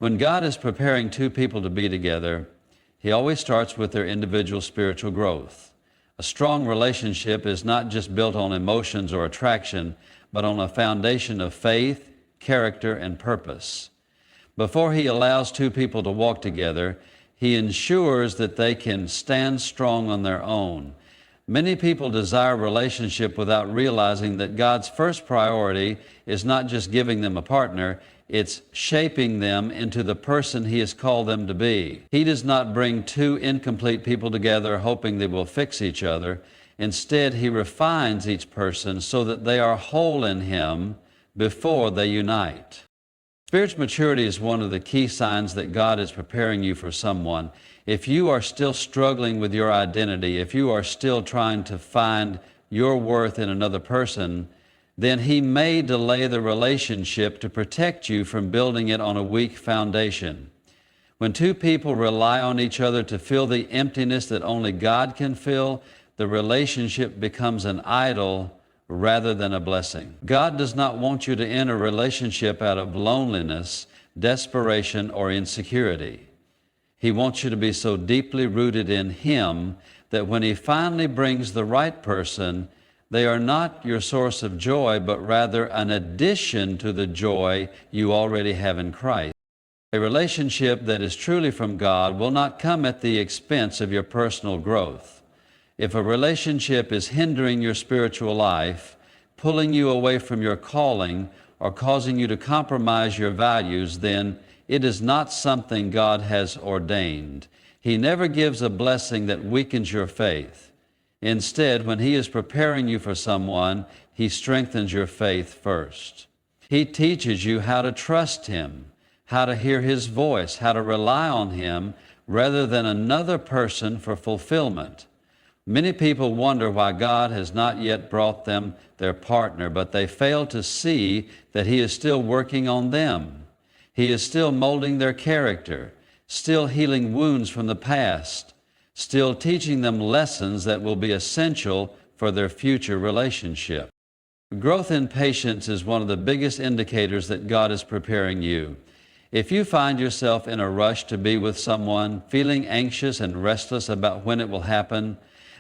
When God is preparing two people to be together, He always starts with their individual spiritual growth. A strong relationship is not just built on emotions or attraction, but on a foundation of faith, character, and purpose. Before He allows two people to walk together, He ensures that they can stand strong on their own. Many people desire a relationship without realizing that God's first priority is not just giving them a partner, it's shaping them into the person He has called them to be. He does not bring two incomplete people together hoping they will fix each other. Instead, He refines each person so that they are whole in Him before they unite. Spiritual maturity is one of the key signs that God is preparing you for someone. If you are still struggling with your identity, if you are still trying to find your worth in another person, then He may delay the relationship to protect you from building it on a weak foundation. When two people rely on each other to fill the emptiness that only God can fill, the relationship becomes an idol rather than a blessing. God does not want you to enter a relationship out of loneliness, desperation, or insecurity. He wants you to be so deeply rooted in Him that when He finally brings the right person, they are not your source of joy, but rather an addition to the joy you already have in Christ. A relationship that is truly from God will not come at the expense of your personal growth. If a relationship is hindering your spiritual life, pulling you away from your calling, or causing you to compromise your values, then it is not something God has ordained. He never gives a blessing that weakens your faith. Instead, when He is preparing you for someone, He strengthens your faith first. He teaches you how to trust Him, how to hear His voice, how to rely on Him rather than another person for fulfillment. Many people wonder why God has not yet brought them their partner, but they fail to see that He is still working on them. He is still molding their character, still healing wounds from the past, still teaching them lessons that will be essential for their future relationship. Growth in patience is one of the biggest indicators that God is preparing you. If you find yourself in a rush to be with someone, feeling anxious and restless about when it will happen,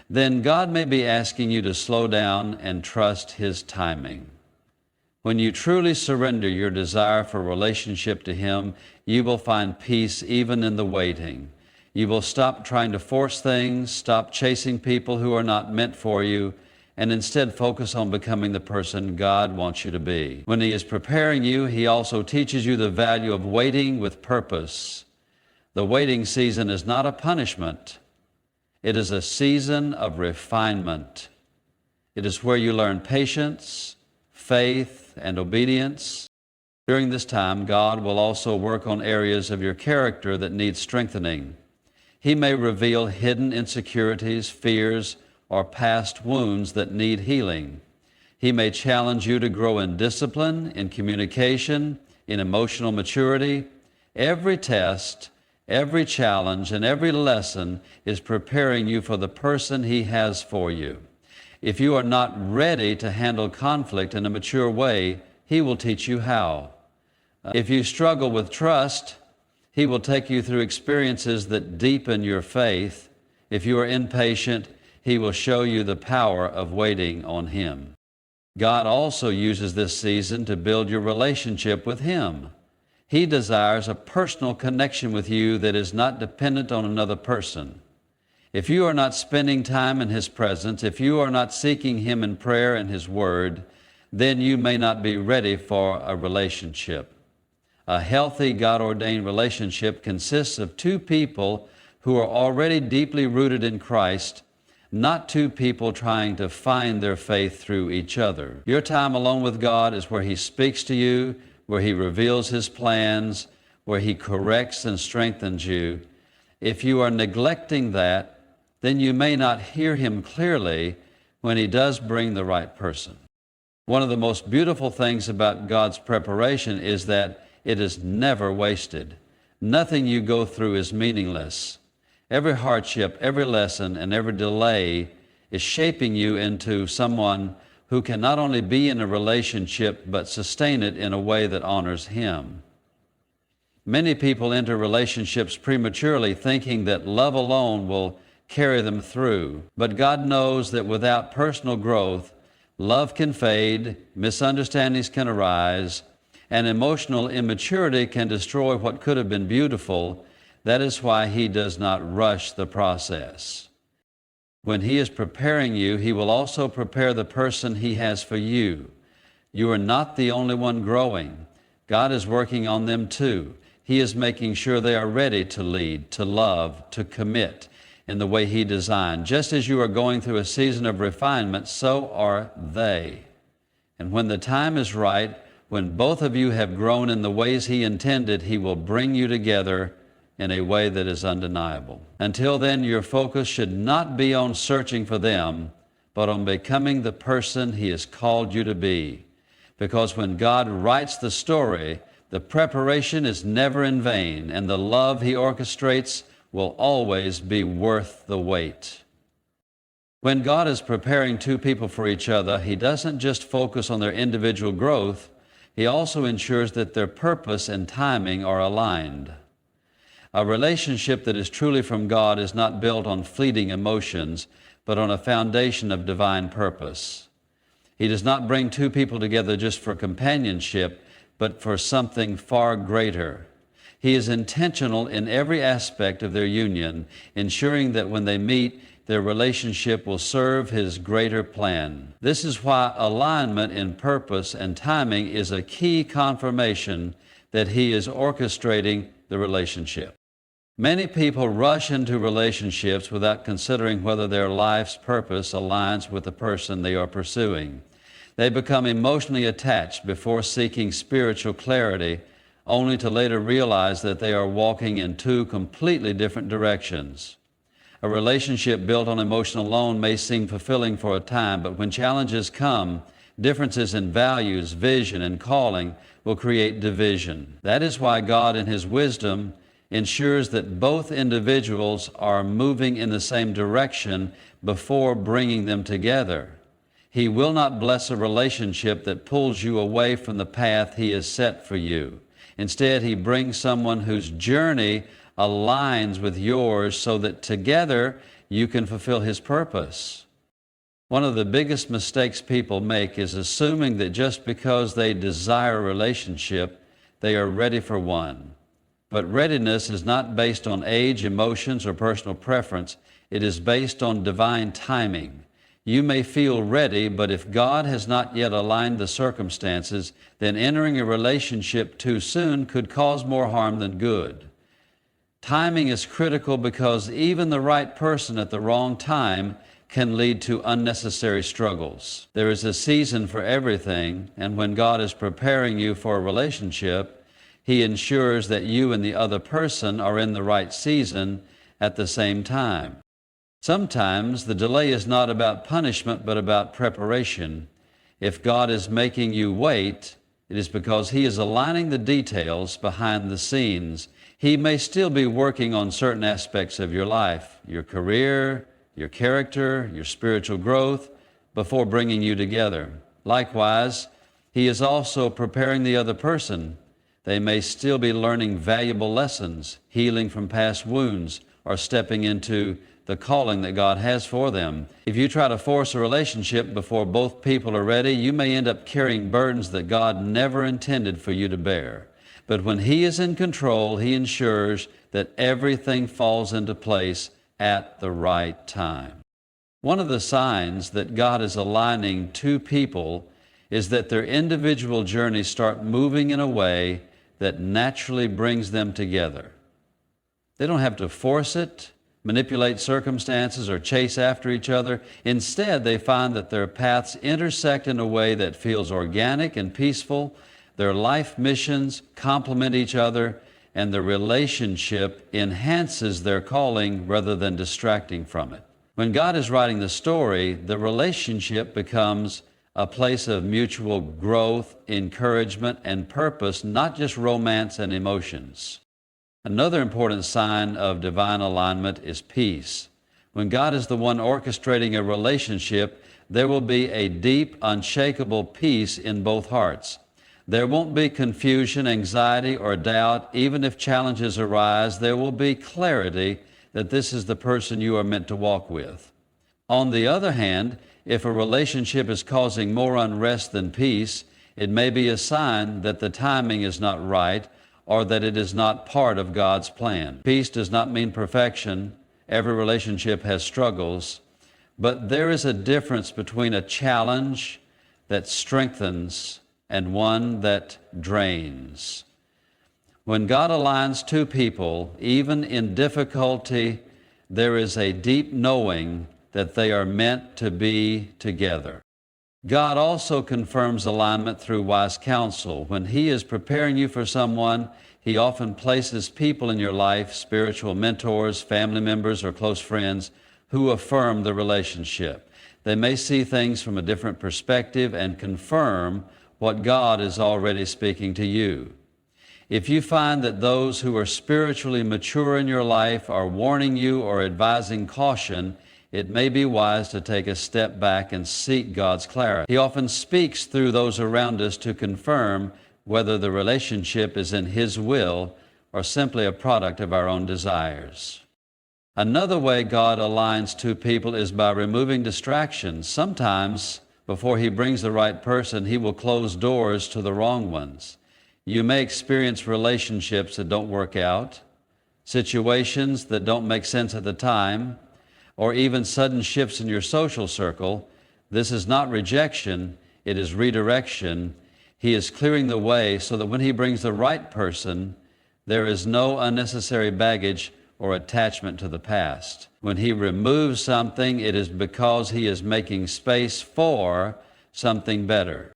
then God may be asking you to slow down and trust His timing. When you truly surrender your desire for a relationship to Him, you will find peace even in the waiting. You will stop trying to force things, stop chasing people who are not meant for you, and instead focus on becoming the person God wants you to be. When He is preparing you, He also teaches you the value of waiting with purpose. The waiting season is not a punishment. It is a season of refinement. It is where you learn patience, faith, and obedience. During this time, God will also work on areas of your character that need strengthening. He may reveal hidden insecurities, fears, or past wounds that need healing. He may challenge you to grow in discipline, in communication, in emotional maturity. Every test, every challenge, and every lesson is preparing you for the person He has for you. If you are not ready to handle conflict in a mature way, He will teach you how. If you struggle with trust, He will take you through experiences that deepen your faith. If you are impatient, He will show you the power of waiting on Him. God also uses this season to build your relationship with Him. He desires a personal connection with you that is not dependent on another person. If you are not spending time in His presence, if you are not seeking Him in prayer and His Word, then you may not be ready for a relationship. A healthy, God-ordained relationship consists of two people who are already deeply rooted in Christ, not two people trying to find their faith through each other. Your time alone with God is where He speaks to you, where He reveals His plans, where He corrects and strengthens you. If you are neglecting that, then you may not hear Him clearly when He does bring the right person. One of the most beautiful things about God's preparation is that it is never wasted. Nothing you go through is meaningless. Every hardship, every lesson, and every delay is shaping you into someone who can not only be in a relationship, but sustain it in a way that honors Him. Many people enter relationships prematurely thinking that love alone will carry them through. But God knows that without personal growth, love can fade, misunderstandings can arise, and emotional immaturity can destroy what could have been beautiful. That is why He does not rush the process. When He is preparing you, He will also prepare the person He has for you. You are not the only one growing. God is working on them too. He is making sure they are ready to lead, to love, to commit in the way He designed. Just as you are going through a season of refinement, so are they. And when the time is right, when both of you have grown in the ways He intended, He will bring you together in a way that is undeniable. Until then, your focus should not be on searching for them, but on becoming the person He has called you to be. Because when God writes the story, the preparation is never in vain, and the love He orchestrates will always be worth the wait. When God is preparing two people for each other, He doesn't just focus on their individual growth, He also ensures that their purpose and timing are aligned. A relationship that is truly from God is not built on fleeting emotions, but on a foundation of divine purpose. He does not bring two people together just for companionship, but for something far greater. He is intentional in every aspect of their union, ensuring that when they meet, their relationship will serve His greater plan. This is why alignment in purpose and timing is a key confirmation that He is orchestrating the relationship. Many people rush into relationships without considering whether their life's purpose aligns with the person they are pursuing. They become emotionally attached before seeking spiritual clarity, only to later realize that they are walking in two completely different directions. A relationship built on emotion alone may seem fulfilling for a time, but when challenges come, differences in values, vision, and calling will create division. That is why God, in His wisdom, ensures that both individuals are moving in the same direction before bringing them together. He will not bless a relationship that pulls you away from the path He has set for you. Instead, He brings someone whose journey aligns with yours so that together you can fulfill His purpose. One of the biggest mistakes people make is assuming that just because they desire a relationship, they are ready for one. But readiness is not based on age, emotions, or personal preference. It is based on divine timing. You may feel ready, but if God has not yet aligned the circumstances, then entering a relationship too soon could cause more harm than good. Timing is critical because even the right person at the wrong time can lead to unnecessary struggles. There is a season for everything, and when God is preparing you for a relationship, He ensures that you and the other person are in the right season at the same time. Sometimes the delay is not about punishment, but about preparation. If God is making you wait, it is because He is aligning the details behind the scenes. He may still be working on certain aspects of your life, your career, your character, your spiritual growth, before bringing you together. Likewise, He is also preparing the other person. They may still be learning valuable lessons, healing from past wounds, or stepping into the calling that God has for them. If you try to force a relationship before both people are ready, you may end up carrying burdens that God never intended for you to bear. But when He is in control, He ensures that everything falls into place at the right time. One of the signs that God is aligning two people is that their individual journeys start moving in a way that naturally brings them together. They don't have to force it, manipulate circumstances, or chase after each other. Instead, they find that their paths intersect in a way that feels organic and peaceful. Their life missions complement each other, and the relationship enhances their calling rather than distracting from it. When God is writing the story, the relationship becomes a place of mutual growth, encouragement, and purpose, not just romance and emotions. Another important sign of divine alignment is peace. When God is the one orchestrating a relationship, there will be a deep, unshakable peace in both hearts. There won't be confusion, anxiety, or doubt. Even if challenges arise, there will be clarity that this is the person you are meant to walk with. On the other hand, if a relationship is causing more unrest than peace, it may be a sign that the timing is not right or that it is not part of God's plan. Peace does not mean perfection. Every relationship has struggles, but there is a difference between a challenge that strengthens and one that drains. When God aligns two people, even in difficulty, there is a deep knowing that they are meant to be together. God also confirms alignment through wise counsel. When He is preparing you for someone, He often places people in your life, spiritual mentors, family members, or close friends, who affirm the relationship. They may see things from a different perspective and confirm what God is already speaking to you. If you find that those who are spiritually mature in your life are warning you or advising caution, it may be wise to take a step back and seek God's clarity. He often speaks through those around us to confirm whether the relationship is in His will or simply a product of our own desires. Another way God aligns two people is by removing distractions. Sometimes, before He brings the right person, He will close doors to the wrong ones. You may experience relationships that don't work out, situations that don't make sense at the time, or even sudden shifts in your social circle. This is not rejection, it is redirection. He is clearing the way so that when He brings the right person, there is no unnecessary baggage or attachment to the past. When He removes something, it is because He is making space for something better.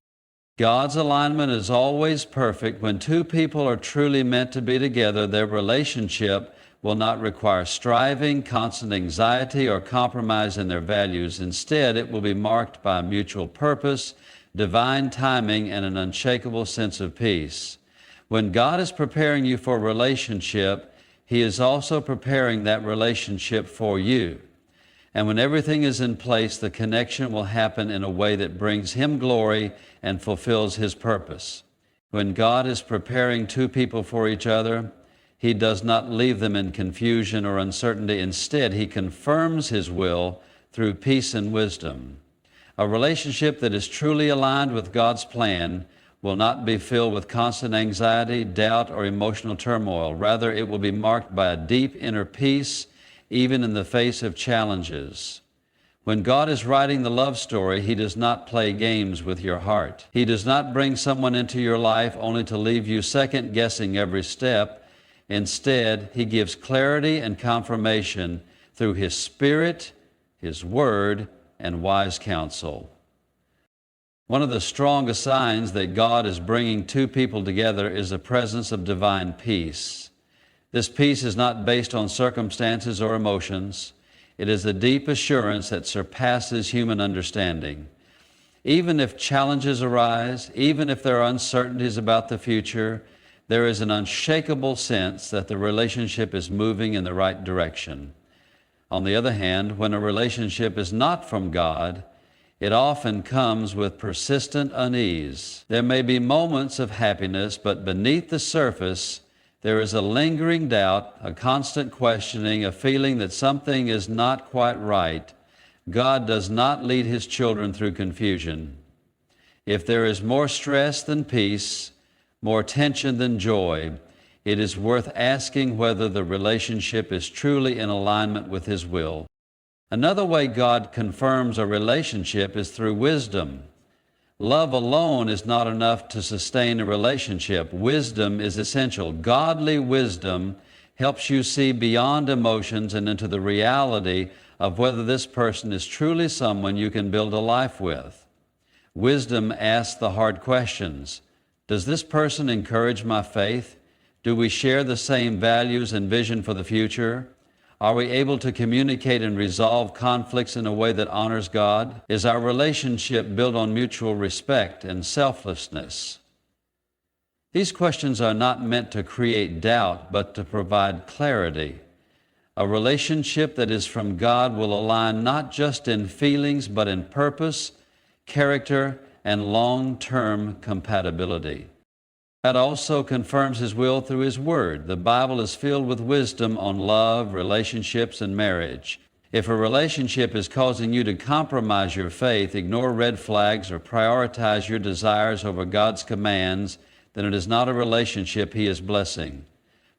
God's alignment is always perfect. When two people are truly meant to be together, their relationship will not require striving, constant anxiety, or compromise in their values. Instead, it will be marked by mutual purpose, divine timing, and an unshakable sense of peace. When God is preparing you for a relationship, He is also preparing that relationship for you. And when everything is in place, the connection will happen in a way that brings Him glory and fulfills His purpose. When God is preparing two people for each other, He does not leave them in confusion or uncertainty. Instead, He confirms His will through peace and wisdom. A relationship that is truly aligned with God's plan will not be filled with constant anxiety, doubt, or emotional turmoil. Rather, it will be marked by a deep inner peace, even in the face of challenges. When God is writing the love story, He does not play games with your heart. He does not bring someone into your life only to leave you second-guessing every step. Instead, He gives clarity and confirmation through His Spirit, His Word, and wise counsel. One of the strongest signs that God is bringing two people together is the presence of divine peace. This peace is not based on circumstances or emotions. It is a deep assurance that surpasses human understanding. Even if challenges arise, even if there are uncertainties about the future, there is an unshakable sense that the relationship is moving in the right direction. On the other hand, when a relationship is not from God, it often comes with persistent unease. There may be moments of happiness, but beneath the surface, there is a lingering doubt, a constant questioning, a feeling that something is not quite right. God does not lead His children through confusion. If there is more stress than peace, more tension than joy, it is worth asking whether the relationship is truly in alignment with His will. Another way God confirms a relationship is through wisdom. Love alone is not enough to sustain a relationship. Wisdom is essential. Godly wisdom helps you see beyond emotions and into the reality of whether this person is truly someone you can build a life with. Wisdom asks the hard questions. Does this person encourage my faith? Do we share the same values and vision for the future? Are we able to communicate and resolve conflicts in a way that honors God? Is our relationship built on mutual respect and selflessness? These questions are not meant to create doubt, but to provide clarity. A relationship that is from God will align not just in feelings, but in purpose, character, and long-term compatibility. God also confirms His will through His Word. The Bible is filled with wisdom on love, relationships, and marriage. If a relationship is causing you to compromise your faith, ignore red flags, or prioritize your desires over God's commands, then it is not a relationship He is blessing.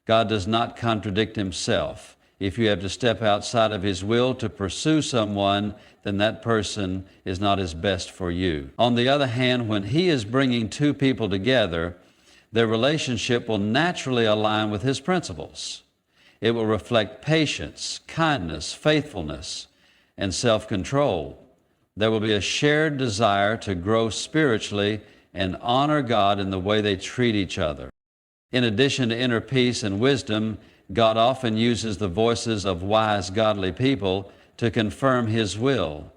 God does not contradict Himself. If you have to step outside of His will to pursue someone, then that person is not His best for you. On the other hand, when He is bringing two people together, their relationship will naturally align with His principles. It will reflect patience, kindness, faithfulness, and self-control. There will be a shared desire to grow spiritually and honor God in the way they treat each other. In addition to inner peace and wisdom, God often uses the voices of wise, godly people to confirm His will.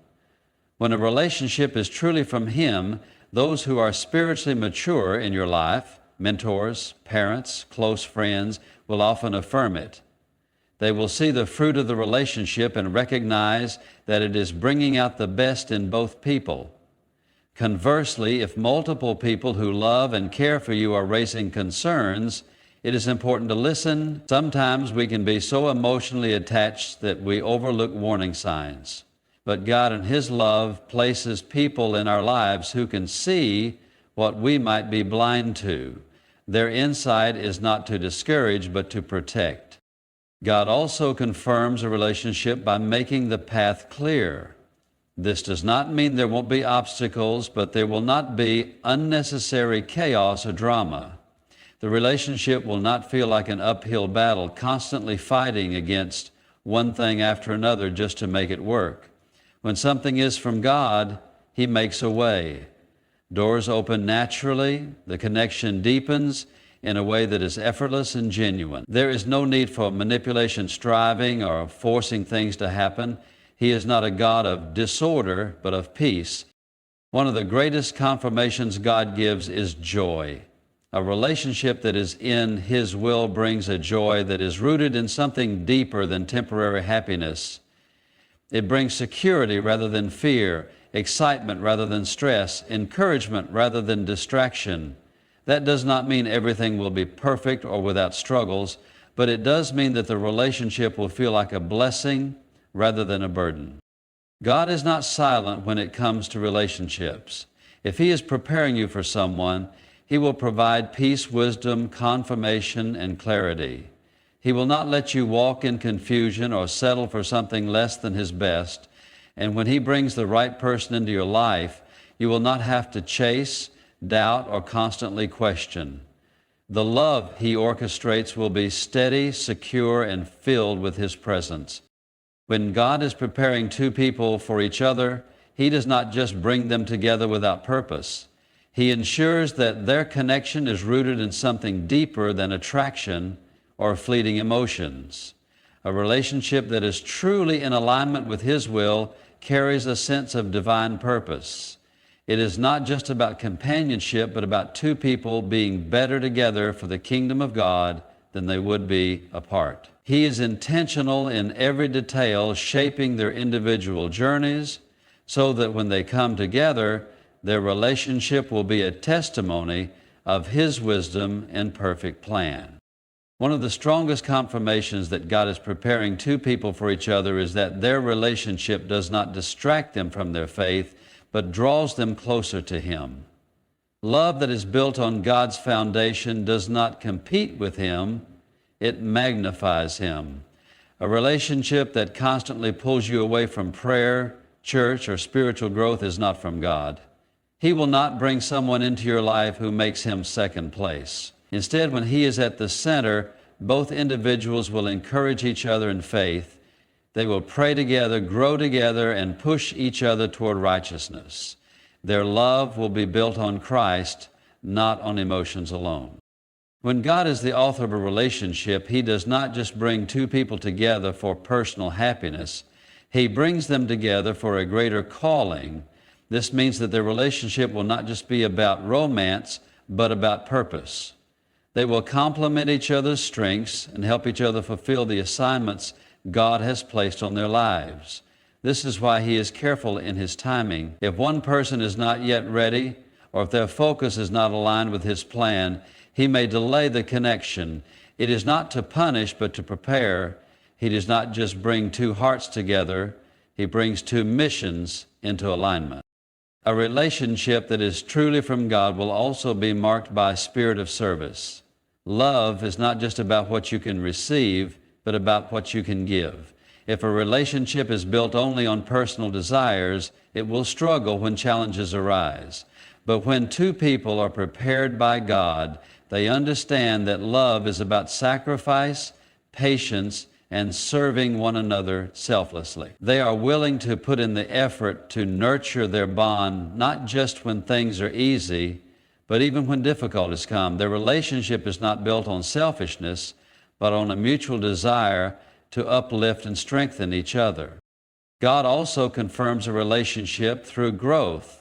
When a relationship is truly from Him, those who are spiritually mature in your life, mentors, parents, close friends, will often affirm it. They will see the fruit of the relationship and recognize that it is bringing out the best in both people. Conversely, if multiple people who love and care for you are raising concerns, it is important to listen. Sometimes we can be so emotionally attached that we overlook warning signs. But God in His love places people in our lives who can see what we might be blind to. Their insight is not to discourage, but to protect. God also confirms a relationship by making the path clear. This does not mean there won't be obstacles, but there will not be unnecessary chaos or drama. The relationship will not feel like an uphill battle, constantly fighting against one thing after another just to make it work. When something is from God, He makes a way. Doors open naturally, the connection deepens in a way that is effortless and genuine. There is no need for manipulation, striving, or forcing things to happen. He is not a God of disorder, but of peace. One of the greatest confirmations God gives is joy. A relationship that is in His will brings a joy that is rooted in something deeper than temporary happiness. It brings security rather than fear, excitement rather than stress, encouragement rather than distraction. That does not mean everything will be perfect or without struggles, but it does mean that the relationship will feel like a blessing rather than a burden. God is not silent when it comes to relationships. If He is preparing you for someone, He will provide peace, wisdom, confirmation, and clarity. He will not let you walk in confusion or settle for something less than His best. And when He brings the right person into your life, you will not have to chase, doubt, or constantly question. The love He orchestrates will be steady, secure, and filled with His presence. When God is preparing two people for each other, He does not just bring them together without purpose. He ensures that their connection is rooted in something deeper than attraction or fleeting emotions. A relationship that is truly in alignment with His will carries a sense of divine purpose. It is not just about companionship, but about two people being better together for the kingdom of God than they would be apart. He is intentional in every detail, shaping their individual journeys so that when they come together, their relationship will be a testimony of His wisdom and perfect plan. One of the strongest confirmations that God is preparing two people for each other is that their relationship does not distract them from their faith, but draws them closer to Him. Love that is built on God's foundation does not compete with Him, it magnifies Him. A relationship that constantly pulls you away from prayer, church, or spiritual growth is not from God. He will not bring someone into your life who makes Him second place. Instead, when He is at the center, both individuals will encourage each other in faith. They will pray together, grow together, and push each other toward righteousness. Their love will be built on Christ, not on emotions alone. When God is the author of a relationship, He does not just bring two people together for personal happiness. He brings them together for a greater calling. This means that their relationship will not just be about romance, but about purpose. They will complement each other's strengths and help each other fulfill the assignments God has placed on their lives. This is why He is careful in His timing. If one person is not yet ready, or if their focus is not aligned with His plan, He may delay the connection. It is not to punish, but to prepare. He does not just bring two hearts together, he brings two missions into alignment. A relationship that is truly from God will also be marked by a spirit of service. Love is not just about what you can receive, but about what you can give. If a relationship is built only on personal desires, it will struggle when challenges arise. But when two people are prepared by God, they understand that love is about sacrifice, patience, and serving one another selflessly. They are willing to put in the effort to nurture their bond, not just when things are easy, but even when difficulties come. Their relationship is not built on selfishness, but on a mutual desire to uplift and strengthen each other. God also confirms a relationship through growth.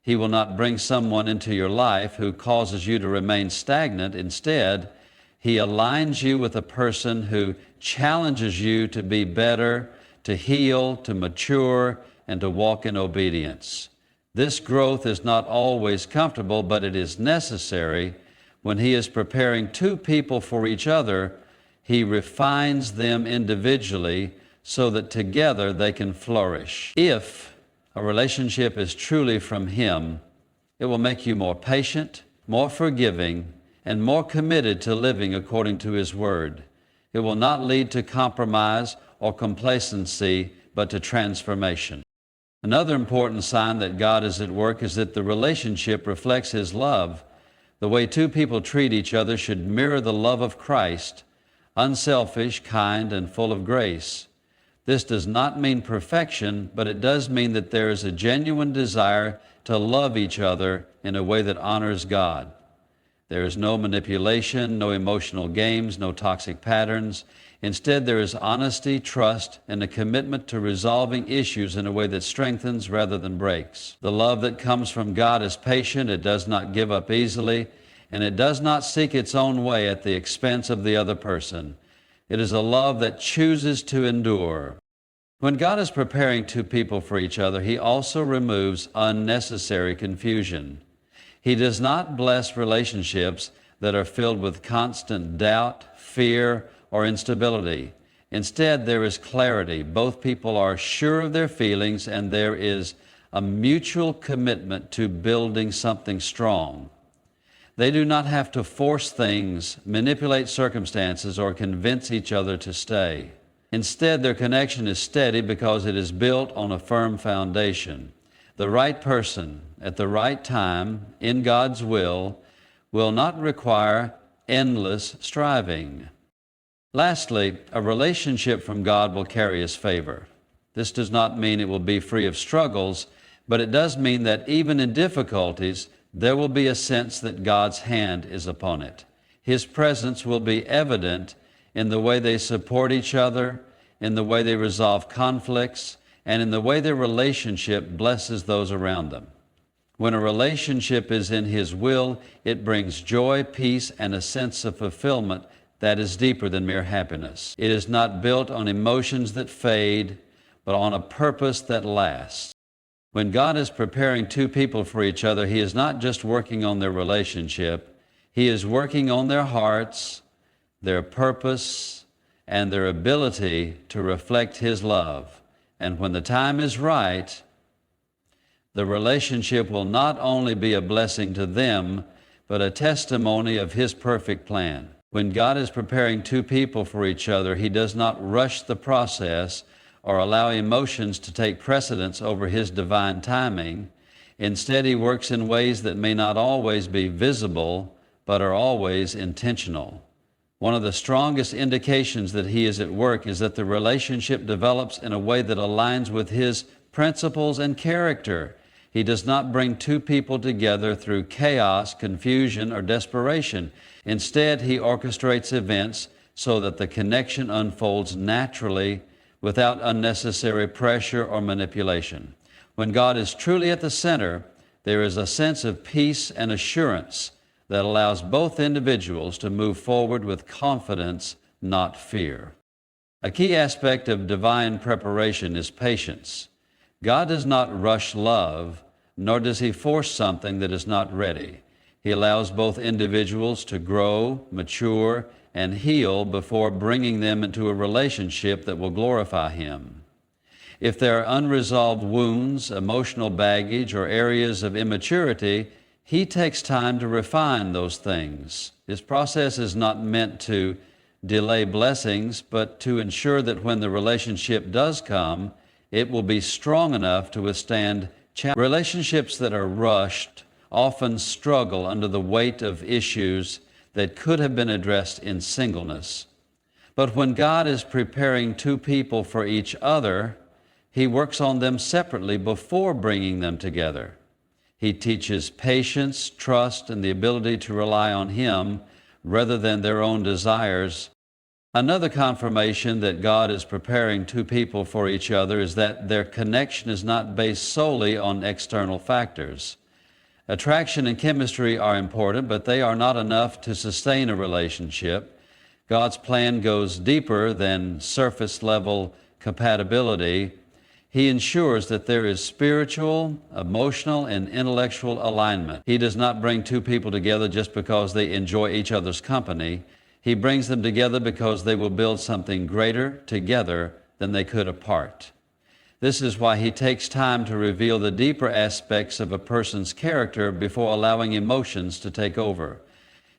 He will not bring someone into your life who causes you to remain stagnant. Instead, He aligns you with a person who challenges you to be better, to heal, to mature, and to walk in obedience. This growth is not always comfortable, but it is necessary. When He is preparing two people for each other, He refines them individually so that together they can flourish. If a relationship is truly from Him, it will make you more patient, more forgiving, and more committed to living according to His Word. It will not lead to compromise or complacency, but to transformation. Another important sign that God is at work is that the relationship reflects His love. The way two people treat each other should mirror the love of Christ, unselfish, kind, and full of grace. This does not mean perfection, but it does mean that there is a genuine desire to love each other in a way that honors God. There is no manipulation, no emotional games, no toxic patterns. Instead, there is honesty, trust, and a commitment to resolving issues in a way that strengthens rather than breaks. The love that comes from God is patient, it does not give up easily, and it does not seek its own way at the expense of the other person. It is a love that chooses to endure. When God is preparing two people for each other, He also removes unnecessary confusion. He does not bless relationships that are filled with constant doubt, fear, or instability. Instead, there is clarity. Both people are sure of their feelings, and there is a mutual commitment to building something strong. They do not have to force things, manipulate circumstances, or convince each other to stay. Instead, their connection is steady because it is built on a firm foundation. The right person at the right time in God's will not require endless striving. Lastly, a relationship from God will carry His favor. This does not mean it will be free of struggles, but it does mean that even in difficulties, there will be a sense that God's hand is upon it. His presence will be evident in the way they support each other, in the way they resolve conflicts, and in the way their relationship blesses those around them. When a relationship is in His will, it brings joy, peace, and a sense of fulfillment that is deeper than mere happiness. It is not built on emotions that fade, but on a purpose that lasts. When God is preparing two people for each other, He is not just working on their relationship, He is working on their hearts, their purpose, and their ability to reflect His love. And when the time is right, the relationship will not only be a blessing to them, but a testimony of His perfect plan. When God is preparing two people for each other, He does not rush the process or allow emotions to take precedence over His divine timing. Instead, He works in ways that may not always be visible, but are always intentional. One of the strongest indications that He is at work is that the relationship develops in a way that aligns with His principles and character. He does not bring two people together through chaos, confusion, or desperation. Instead, He orchestrates events so that the connection unfolds naturally without unnecessary pressure or manipulation. When God is truly at the center, there is a sense of peace and assurance that allows both individuals to move forward with confidence, not fear. A key aspect of divine preparation is patience. God does not rush love, nor does He force something that is not ready. He allows both individuals to grow, mature, and heal before bringing them into a relationship that will glorify Him. If there are unresolved wounds, emotional baggage, or areas of immaturity, He takes time to refine those things. His process is not meant to delay blessings, but to ensure that when the relationship does come, it will be strong enough to withstand challenges. Relationships that are rushed often struggle under the weight of issues that could have been addressed in singleness. But when God is preparing two people for each other, He works on them separately before bringing them together. He teaches patience, trust, and the ability to rely on Him rather than their own desires. Another confirmation that God is preparing two people for each other is that their connection is not based solely on external factors. Attraction and chemistry are important, but they are not enough to sustain a relationship. God's plan goes deeper than surface level compatibility. He ensures that there is spiritual, emotional, and intellectual alignment. He does not bring two people together just because they enjoy each other's company. He brings them together because they will build something greater together than they could apart. This is why He takes time to reveal the deeper aspects of a person's character before allowing emotions to take over.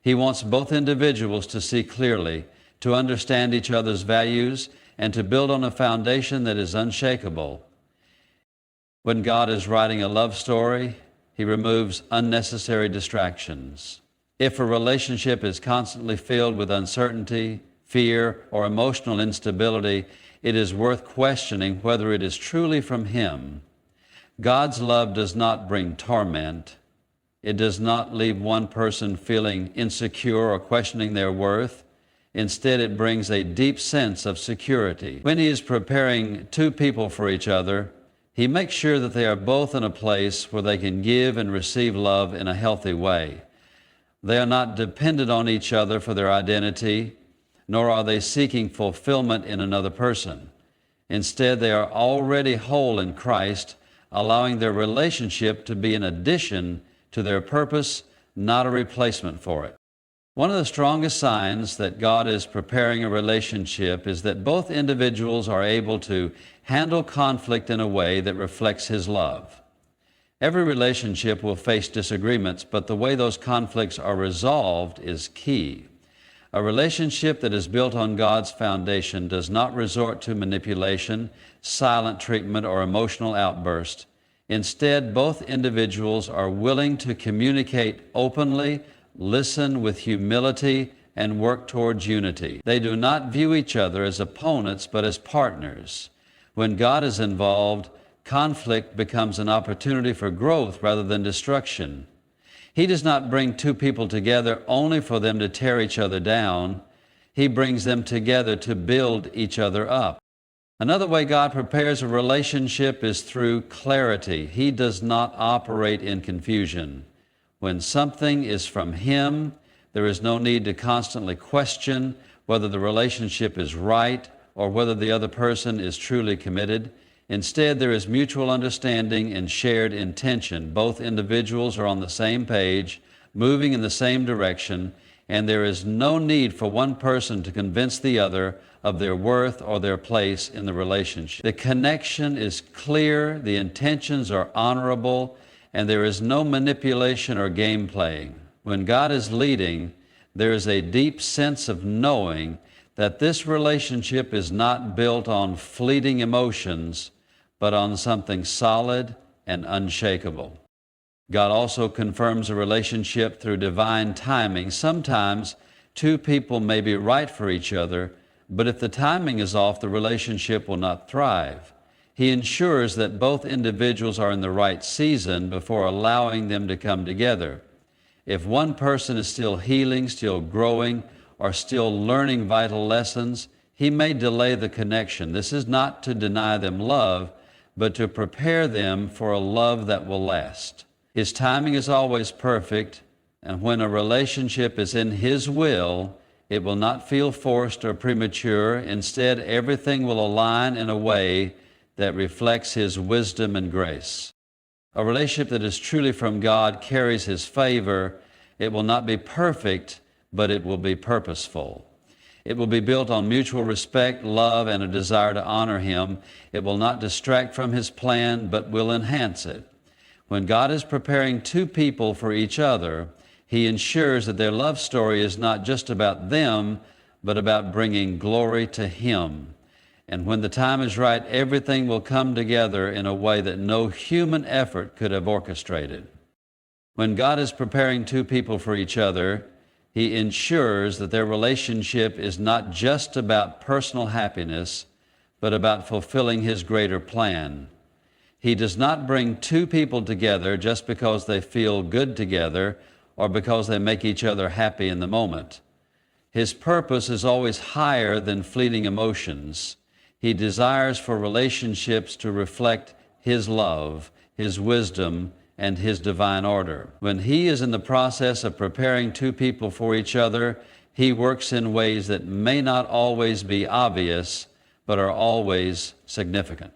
He wants both individuals to see clearly, to understand each other's values, and to build on a foundation that is unshakable. When God is writing a love story, He removes unnecessary distractions. If a relationship is constantly filled with uncertainty, fear, or emotional instability, it is worth questioning whether it is truly from Him. God's love does not bring torment. It does not leave one person feeling insecure or questioning their worth. Instead, it brings a deep sense of security. When He is preparing two people for each other, He makes sure that they are both in a place where they can give and receive love in a healthy way. They are not dependent on each other for their identity, nor are they seeking fulfillment in another person. Instead, they are already whole in Christ, allowing their relationship to be an addition to their purpose, not a replacement for it. One of the strongest signs that God is preparing a relationship is that both individuals are able to handle conflict in a way that reflects His love. Every relationship will face disagreements, but the way those conflicts are resolved is key. A relationship that is built on God's foundation does not resort to manipulation, silent treatment, or emotional outburst. Instead, both individuals are willing to communicate openly, listen with humility, and work towards unity. They do not view each other as opponents, but as partners. When God is involved, conflict becomes an opportunity for growth rather than destruction. He does not bring two people together only for them to tear each other down. He brings them together to build each other up. Another way God prepares a relationship is through clarity. He does not operate in confusion. When something is from Him, there is no need to constantly question whether the relationship is right or whether the other person is truly committed. Instead, there is mutual understanding and shared intention. Both individuals are on the same page, moving in the same direction, and there is no need for one person to convince the other of their worth or their place in the relationship. The connection is clear, the intentions are honorable, and there is no manipulation or game playing. When God is leading, there is a deep sense of knowing that this relationship is not built on fleeting emotions, but on something solid and unshakable. God also confirms a relationship through divine timing. Sometimes two people may be right for each other, but if the timing is off, the relationship will not thrive. He ensures that both individuals are in the right season before allowing them to come together. If one person is still healing, still growing, or still learning vital lessons, He may delay the connection. This is not to deny them love, but to prepare them for a love that will last. His timing is always perfect, and when a relationship is in His will, it will not feel forced or premature. Instead, everything will align in a way that reflects His wisdom and grace. A relationship that is truly from God carries His favor, It will not be perfect, but it will be purposeful. It will be built on mutual respect, love, and a desire to honor Him. It will not distract from His plan, but will enhance it. When God is preparing two people for each other, He ensures that their love story is not just about them, but about bringing glory to Him. And when the time is right, everything will come together in a way that no human effort could have orchestrated. When God is preparing two people for each other, He ensures that their relationship is not just about personal happiness, but about fulfilling His greater plan. He does not bring two people together just because they feel good together or because they make each other happy in the moment. His purpose is always higher than fleeting emotions. He desires for relationships to reflect His love, His wisdom, and His divine order. When He is in the process of preparing two people for each other, He works in ways that may not always be obvious, but are always significant.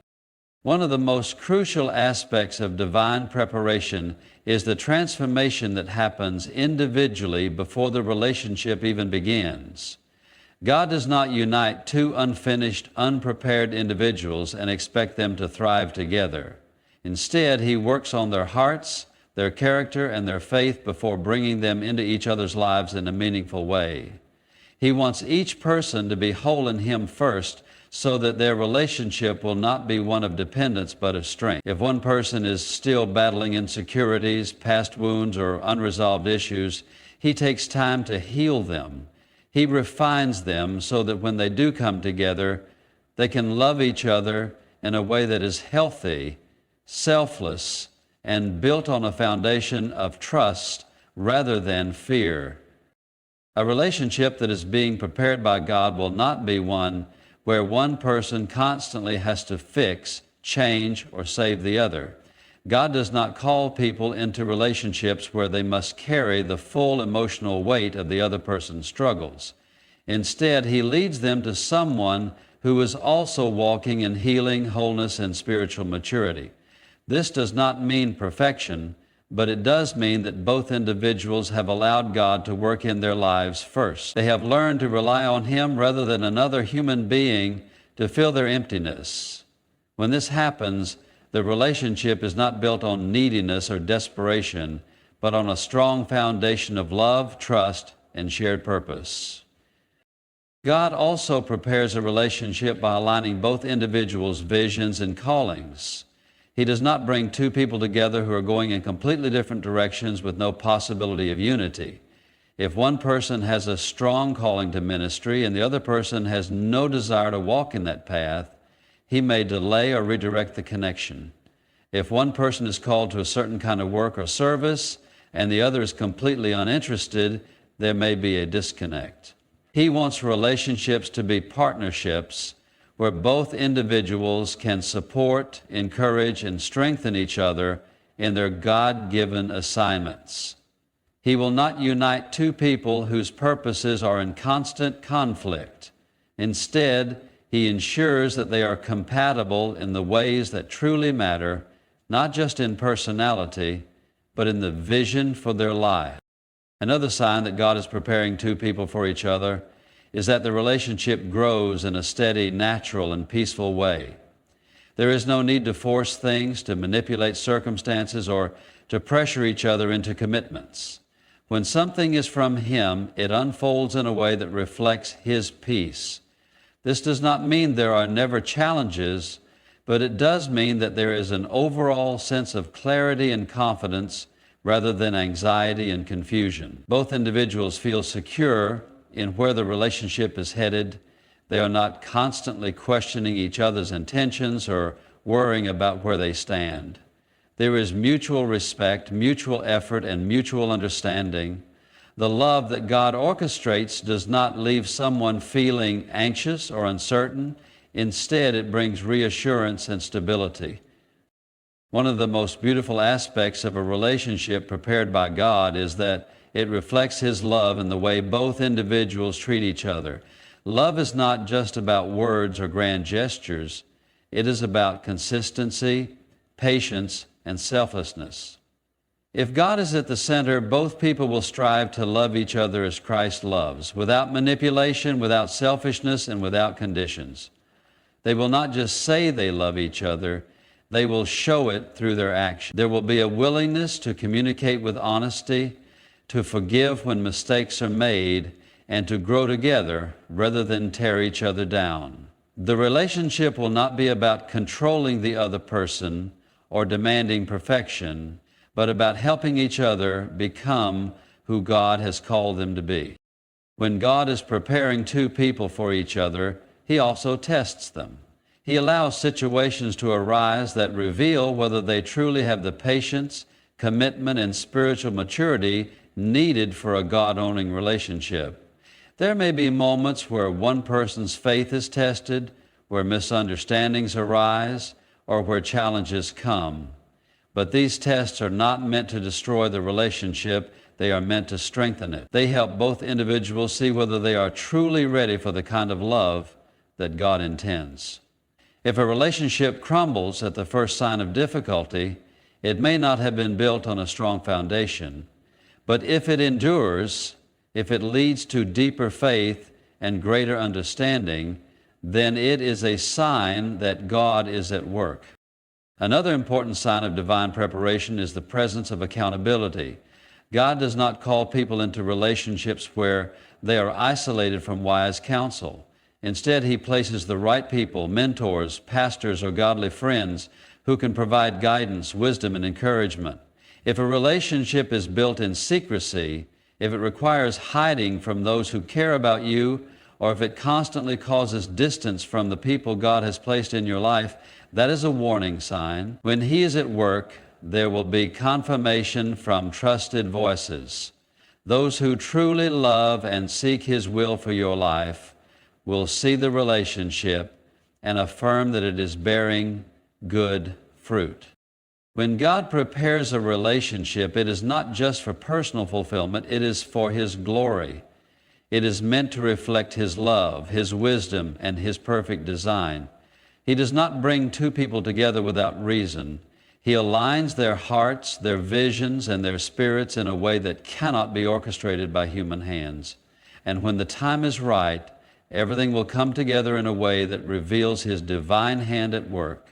One of the most crucial aspects of divine preparation is the transformation that happens individually before the relationship even begins. God does not unite two unfinished, unprepared individuals and expect them to thrive together. Instead, He works on their hearts, their character, and their faith before bringing them into each other's lives in a meaningful way. He wants each person to be whole in Him first, so that their relationship will not be one of dependence but of strength. If one person is still battling insecurities, past wounds, or unresolved issues, He takes time to heal them. He refines them so that when they do come together, they can love each other in a way that is healthy, selfless, and built on a foundation of trust rather than fear. A relationship that is being prepared by God will not be one where one person constantly has to fix, change, or save the other. God does not call people into relationships where they must carry the full emotional weight of the other person's struggles. Instead, He leads them to someone who is also walking in healing, wholeness, and spiritual maturity. This does not mean perfection, but it does mean that both individuals have allowed God to work in their lives first. They have learned to rely on Him rather than another human being to fill their emptiness. When this happens, the relationship is not built on neediness or desperation, but on a strong foundation of love, trust, and shared purpose. God also prepares a relationship by aligning both individuals' visions and callings. He does not bring two people together who are going in completely different directions with no possibility of unity. If one person has a strong calling to ministry and the other person has no desire to walk in that path, He may delay or redirect the connection. If one person is called to a certain kind of work or service and the other is completely uninterested, there may be a disconnect. He wants relationships to be partnerships where both individuals can support, encourage, and strengthen each other in their God-given assignments. He will not unite two people whose purposes are in constant conflict. Instead, He ensures that they are compatible in the ways that truly matter, not just in personality, but in the vision for their life. Another sign that God is preparing two people for each other is that the relationship grows in a steady, natural, and peaceful way. There is no need to force things, to manipulate circumstances, or to pressure each other into commitments. When something is from Him, it unfolds in a way that reflects His peace. This does not mean there are never challenges, but it does mean that there is an overall sense of clarity and confidence rather than anxiety and confusion. Both individuals feel secure in where the relationship is headed. They are not constantly questioning each other's intentions or worrying about where they stand. There is mutual respect, mutual effort, and mutual understanding. The love that God orchestrates does not leave someone feeling anxious or uncertain. Instead, it brings reassurance and stability. One of the most beautiful aspects of a relationship prepared by God is that it reflects His love in the way both individuals treat each other. Love is not just about words or grand gestures. It is about consistency, patience, and selflessness. If God is at the center, both people will strive to love each other as Christ loves, without manipulation, without selfishness, and without conditions. They will not just say they love each other, they will show it through their action. There will be a willingness to communicate with honesty, to forgive when mistakes are made, and to grow together rather than tear each other down. The relationship will not be about controlling the other person or demanding perfection, but about helping each other become who God has called them to be. When God is preparing two people for each other, He also tests them. He allows situations to arise that reveal whether they truly have the patience, commitment, and spiritual maturity needed for a God-owning relationship. There may be moments where one person's faith is tested, where misunderstandings arise, or where challenges come. But these tests are not meant to destroy the relationship, they are meant to strengthen it. They help both individuals see whether they are truly ready for the kind of love that God intends. If a relationship crumbles at the first sign of difficulty, it may not have been built on a strong foundation. But if it endures, if it leads to deeper faith and greater understanding, then it is a sign that God is at work. Another important sign of divine preparation is the presence of accountability. God does not call people into relationships where they are isolated from wise counsel. Instead, He places the right people, mentors, pastors, or godly friends who can provide guidance, wisdom, and encouragement. If a relationship is built in secrecy, if it requires hiding from those who care about you, or if it constantly causes distance from the people God has placed in your life, that is a warning sign. When He is at work, there will be confirmation from trusted voices. Those who truly love and seek His will for your life will see the relationship and affirm that it is bearing good fruit. When God prepares a relationship, it is not just for personal fulfillment, it is for His glory. It is meant to reflect His love, His wisdom, and His perfect design. He does not bring two people together without reason. He aligns their hearts, their visions, and their spirits in a way that cannot be orchestrated by human hands. And when the time is right, everything will come together in a way that reveals His divine hand at work.